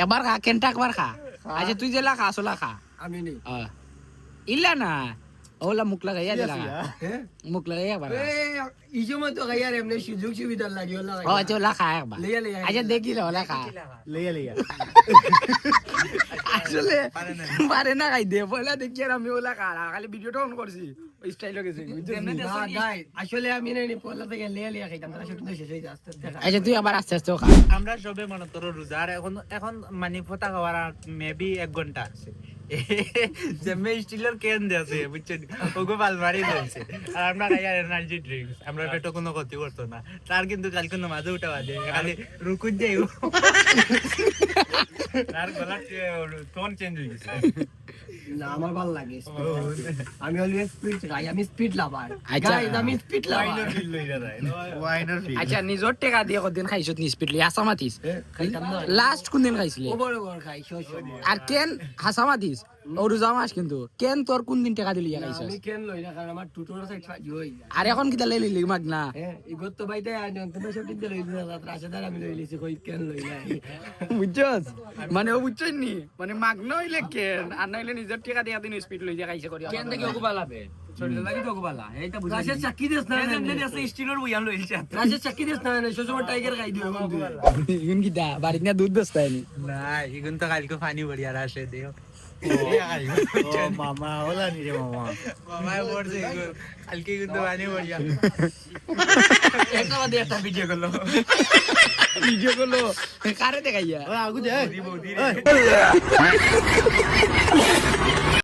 এবার খা কেনটা একবার খা আচ্ছা তুই জেলা খা আসলা খা আমি নেই ইল্লা না ওলা মুখ লাগাইয়া দিলা মুখ লাগাইয়া একবার এই সময় তো গাইয়ার এমনি সুযোগ সুবিধা লাগে ওলা ও আচ্ছা ওলা খা একবার আচ্ছা দেখি ওলা খা লিয়া আসলে পারে না খাই দে বলে দেখি আর আমি ওলা খা খালি ভিডিওটা অন করছি ওই স্টাইল গেছে আসলে আমি নেই পয়লা থেকে লিয়া খাইতাম তারা শুধু শেষ হয়ে যাচ্ছে আচ্ছা তুই আবার আস্তে আস্তে খা আমরা সবে মনে তোর রোজা আর এখন মানে ফোটা খাওয়ার মেবি 1 ঘন্টা আছে যে মে স্টিলের ক্যান দিয়েছে বুঝছেন ওগো বালমারি দিয়েছে আর আমরা খাইয়ার এনার্জি ড্রিঙ্কস আমরা পেটে কোনো ক্ষতি করতো না তার কিন্তু কালকে মাঝে উঠা বাদে খালি রুকুন যাই তার গলা টোন চেঞ্জ হয়ে গেছে না আমার ভালো লাগে আমি অলওয়েজ স্পিড খাই আমি স্পিড লাভার আচ্ছা গাইস আমি স্পিড লাভার আচ্ছা নিজর টেকা দিয়ে কদিন খাইছত নি স্পিডলি হাসামাতিস খাইতাম না লাস্ট কোন দিন খাইছিলি ওভার খাই শোষ আর কেন হাসামাতিস ও রোজা মাস কিন্তু কেন তোর কোন দিন টাকা দিলি খাইছস আমি কেন লই না কারণ আমার টুটোর সাইড ফাজি হই আর এখন কি তালে লিলি মাগ না ইগত তো বাইতে আইন তুমি সব দিতে লই না রাত রাশেদার আমি লই লিছি কই কেন লই না বুঝছস মানে ও বুঝছস নি মানে মাগ নইলে কেন আর নইলে নিজের টাকা দিয়া দিন স্পিড লই যা খাইছে করি কেন দেখি ওকে বালাবে শরীরে লাগি তো ওকে বালা এইটা বুঝা রাশেদ চাকি দেস না এমনি আছে স্টিলের বইয়া লইছে রাশেদ চাকি দেস না সসময় টাইগার খাই দিও বন্ধু ইগুন কি দা বাড়িতে না দুধ দস্তায়নি না এখন তো কালকে পানি বড়িয়া আসে দেও মামা ওলা নি রে মামা মামা বলছে কালকে কিন্তু পানি বড়িয়া একটা বাদে একটা ভিডিও করলো ভিডিও করলো কারে দেখাইয়া আগু দে